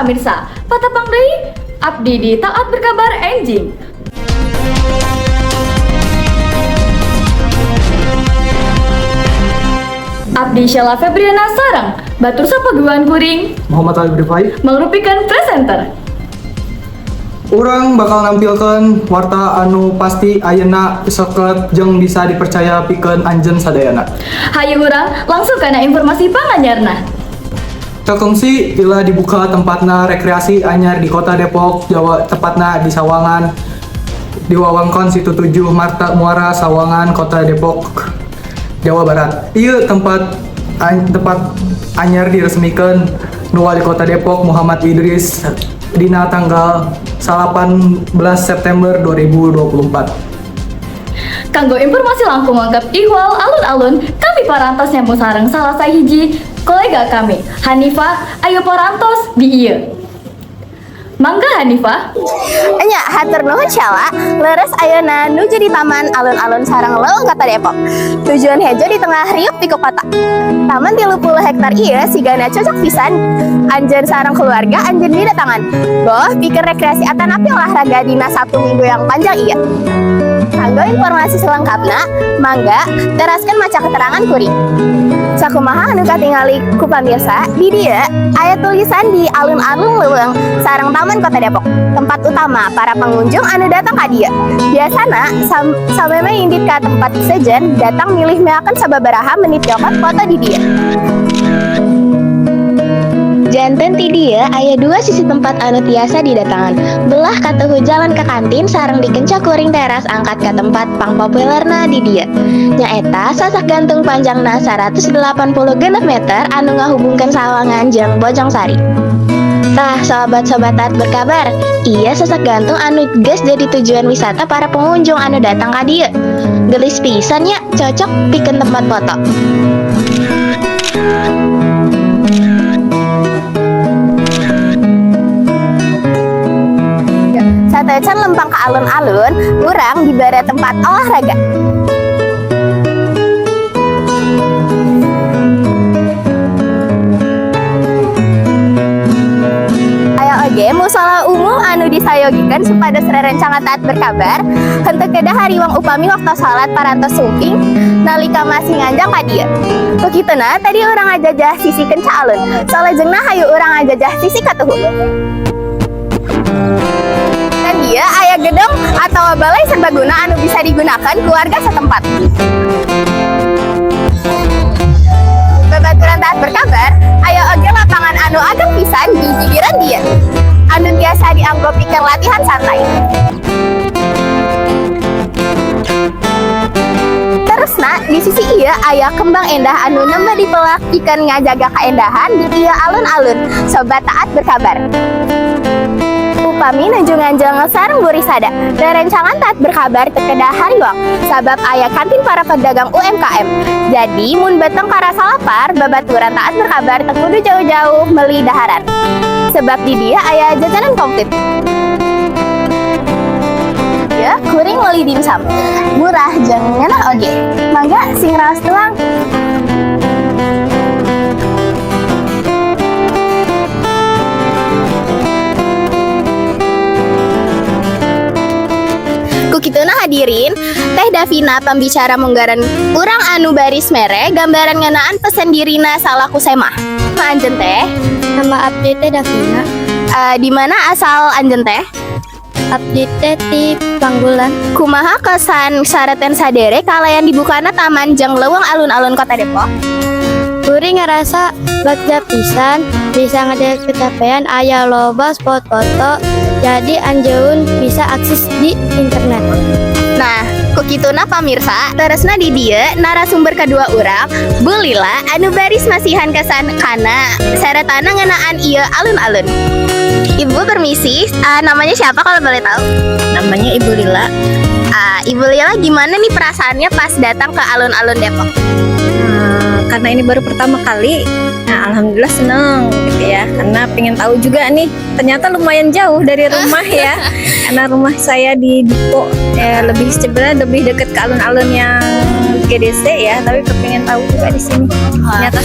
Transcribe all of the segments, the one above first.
pamirsa, patapang deui abdi di Taat Berkabar Enjing. Abdi Sheila Febriana sareng batur sapaguan kuring Muhammad Ali Brifai. mangrupikan presenter. Urang bakal nampilkan warta anu pasti ayeuna seket jeung bisa dipercaya pikeun anjeun sadayana. Hayu urang langsung kana informasi panganyarna. Cakengsi ila dibuka tempatna rekreasi anyar di Kota Depok, Jawa, tepatna di Sawangan. Di wewengkon Situ 7 Marta Muara Sawangan, Kota Depok, Jawa Barat. Ieu tempat anyar diresmikeun nu Wali Kota Depok Muhammad Idris dina tanggal 18 September 2024. Kanggo informasi langkung anggap ihwal alun-alun, kami parantos nyambung sareng salah sahiji kolega kami, Hanifah. Ayo parantos di ieu. Mangga Hanifah. Nya hatur nuhun Sheila, leres ayeuna nuju di taman alun-alun sareng leuweung Kota Depok. Tujuan hejo di tengah riuk di kota. Taman 30 hektar ieu sigana cocok pisan anjeun sareng keluarga anjeun didatangan. Boh pikeun rekreasi atanapi olahraga dina Sabtu Minggu yang panjang ieu. Kanggo informasi selengkapna, mangga teraskeun maca keterangan kuring. Sakumaha anu katingali ku pamirsa, di dieu aya tulisan di alun-alun leuweung sareng Taman Kota Depok, tempat utama para pengunjung anu datang ka dieu. Biasana sameme indit ka tempat sejen datang milih meakeun sababaraha menit jokot foto di dieu. Janten ti dieu aya dua sisi tempat anu tiasa didatangan. Belah katuhu jalan ke kantin sareng dikenca kuring teras angkat ke tempat pang populerna di dieu. Nyaeta sasak gantung panjangna 180 genep meter anu ngahubungkeun Sawangan jeung Bojongsari. Tah sobat-sobat Taat Berkabar, iya sasak gantung anu geus jadi tujuan wisata para pengunjung anu datang ka dieu. Geulis pisan nya, cocok pikeun tempat foto. Satecan lempang ke alun-alun, urang dibere tempat olahraga. Aya oge musola umum anu disayogikeun supados rerencangan Taat Berkabar henteu kedah hariwang upami waktu salat parantos sumping nalika masih nganjang ka dieu. Bekituna tadi urang ngajajah sisi kenca alun. Salajengna hayu urang ngajajah sisi katuhu. Dia aya gedung atau balai serbaguna anu bisa digunakan keluarga setempat. Babaturan Taat Berkabar, aya oge lapangan anu ageng pisan di jigiran dia, anu biasa dianggo pikeun latihan santai. Terusna di sisi ieu aya kembang endah anu nembe dipelak pikeun ngajaga kaendahan di ieu alun-alun. Sobat Taat Berkabar, upami nuju nganjeng sareng burisada, rerencangan Taat Berkabar teu kedah hariwang sabab aya kantin para pedagang UMKM. Jadi mun beteng karasa lapar, babaturan Taat Berkabar teu kudu jauh-jauh meuli daharan. Sebab di dieu aya jajanan komplit. Ya, kuring meuli dimsum. Murah jeung ngeunah oge. Mangga sing raos tuang. Kukituna hadirin, Teh Davina pembicara munggaran urang anu baris mere gambaran ngeunaan pesen dirina salaku semah. Anjeun teh, Nama abdi teh Davina. Di mana asal anjeun teh? Abdi teh ti Panggulan. Kumaha kesan sareten sadere kalayan dibukana taman jeung leuweung alun-alun Kota Depok? Kuring ngerasa bagja pisan, bisa ngedek kecapean aya loba spot foto, jadi anjeun bisa akses di internet. Nah, kukituna pamirsa, terusna di dieu narasumber kedua urang, Bu Lila anu baris masihan kesan kana saretana ngeunaan ieu alun-alun. Ibu permisi, namanya siapa kalau boleh tahu? Namanya Ibu Lila. Ibu Lila gimana nih perasaannya pas datang ke alun-alun Depok? Karena ini baru pertama kali, nah alhamdulillah seneng gitu ya. Karena pengen tahu juga nih, ternyata lumayan jauh dari rumah ya. Karena rumah saya di Dipo, lebih sebenarnya lebih dekat ke alun-alun yang GDC ya, tapi kepingin tahu juga di sini. Ternyata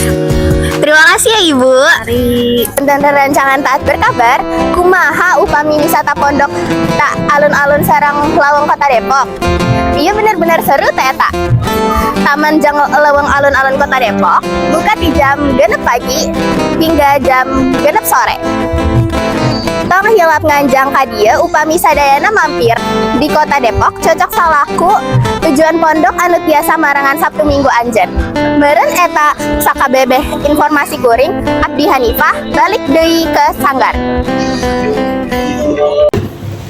Terima kasih ya Ibu. hari Dan rancangan taat berkabar, kumaha upami wisata pondok tak alun-alun sarang lawang kota Depok. Iya benar-benar seru teh eta. Taman Jang Lawang alun-alun kota Depok buka di jam 6 pagi hingga jam 6 sore. Tong hilap nganjang ka dieu upami sadayana mampir di kota Depok cocok salaku tujuan pondok anu tiasa marangan Sabtu Minggu anjeun. Meureun eta sakabebeh informasi kuring Abdi Hanifah balik deui ke sanggar.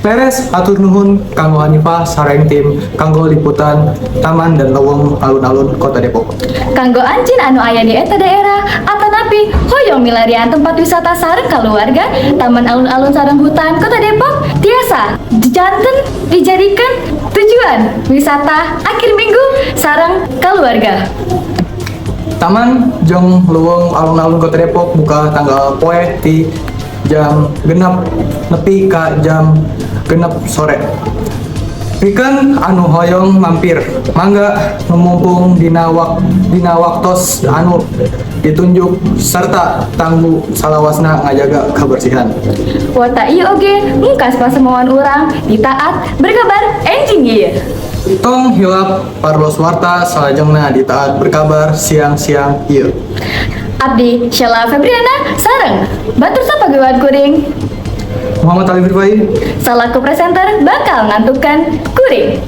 Beres, atur nuhun kanggo Hanifah sareng tim kanggo liputan Taman dan Lawang alun-alun Kota Depok. Kanggo anjin anu aya di eta daerah atanapi hoyong milarian tempat wisata sareng keluarga Taman alun-alun sareng hutan Kota Depok tiasa janten dijadikan tujuan wisata akhir minggu sareng keluarga. Taman jeung Lawang alun-alun Kota Depok buka tanggal poe ti jam 6 nepi ka jam 6 sore. Pikeun anu hoyong mampir, mangga mumpung dina waktos anu ditunjuk serta tanggu salawasna ngajaga kebersihan. Wata ieu oge mungkas pasemuan urang ditaat berkabar enjing ieu. Tong hilap parlos warta salajengna ditaat berkabar siang-siang ieu. Abdi Sheila Febriana sareng batur sapagawean kuring. Muhammad Ali Firfai, Salaku presenter bakal ngantukkan kuring.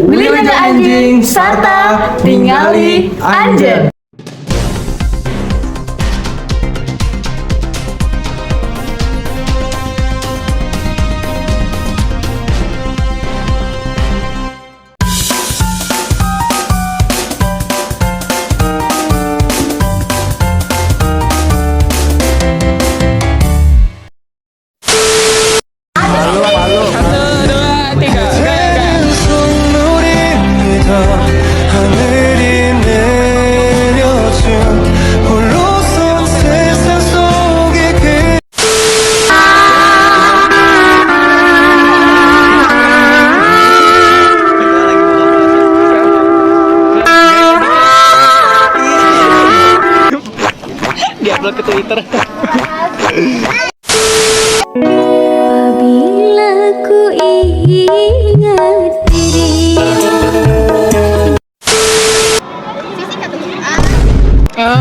Wilujeng anjing sarta tingali anjeun. 하늘이 내려준 홀로선 세상 속에 그 Diupload ke Twitter. Apabila ku ingat diri.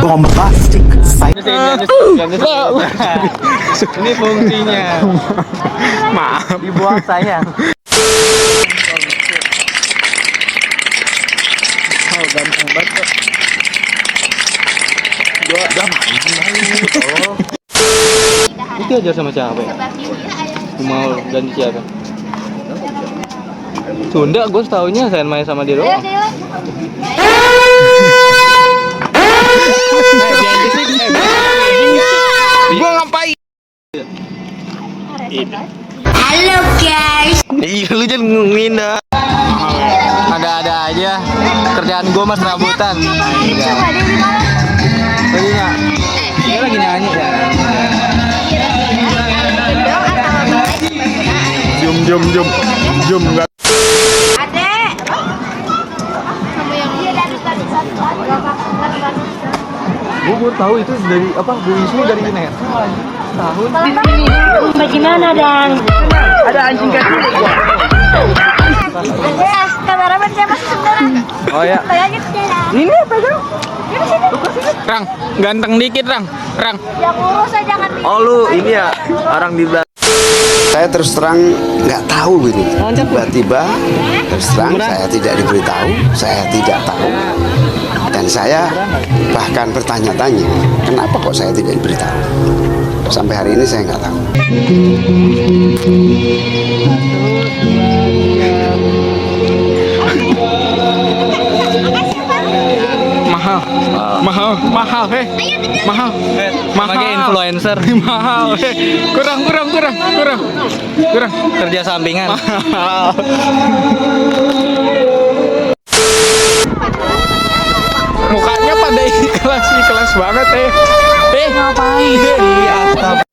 bombastic Ini fungsinya. Maaf. Dibuang sayang. Oh, ganteng banget. Gua udah main. Itu aja sama siapa ya? Mau ganti siapa? Sunda, gue setaunya saya main sama dia doang. Gue ngapain? Halo guys. Iya, lu jangan ngina. Ada-ada aja. Kerjaan gue mas rambutan. Lagi nggak? Dia lagi nyanyi ya. Jum nggak. Gue baru tahu itu dari apa? Bu Ismi dari net. Tahun. Bagaimana dan? Ada anjing kaki. Kameramen saya masih sebenarnya. Oh ya. Ini pegang. Rang, ganteng dikit Rang. Yang urus aja jangan di. Oh lu ini ya orang di belakang. Saya terus terang nggak tahu ini. Tiba-tiba terus terang saya tidak diberitahu, saya tidak tahu. Dan saya bahkan bertanya-tanya, kenapa kok saya tidak diberitahu? Sampai hari ini saya nggak tahu. Mahal, mahal. Sebagai influencer, mahal. Kurang. Kerja sampingan. Mahal. Mukanya pada ikhlas banget ngapain? Atap.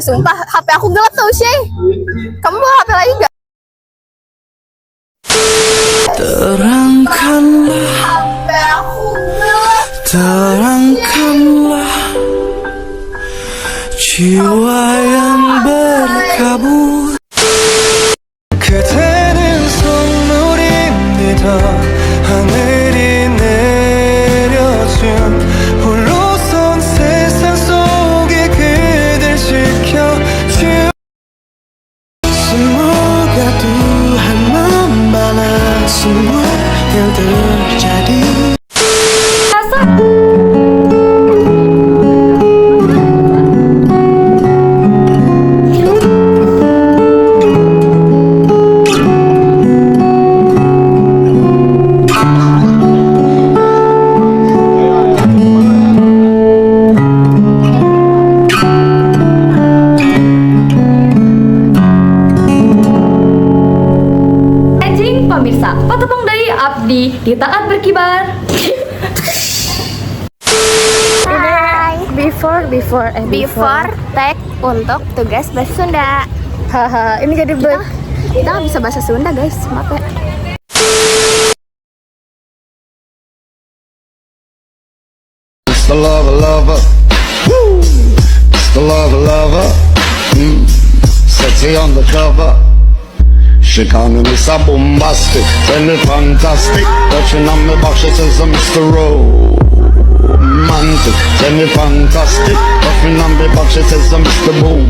sumpah HP aku gelap tau Shay. Kamu bawa HP lagi gak? Terangkanlah, HP aku gelap. terangkanlah jiwa yang berkabut. 그대는 선물입니다. 하늘이 내려준 홀로선 세상 속에 그댈 지켜준 semoga Tuhan membalas semua yang terjadi. Ejing pemirsa, patepung dari abdi di taat berkibar. Before tag untuk tugas bahasa Sunda. Haha, ini jadi kita nggak bisa bahasa Sunda guys, maaf ya. It's the lover, woo. It's the lover, sexy on the cover. She calling me so bombastic, tell me fantastic. Touching on me back, she says I'm Mr. Romantic. Tell me fantastic, touching on me back, she says I'm Mr. Boom.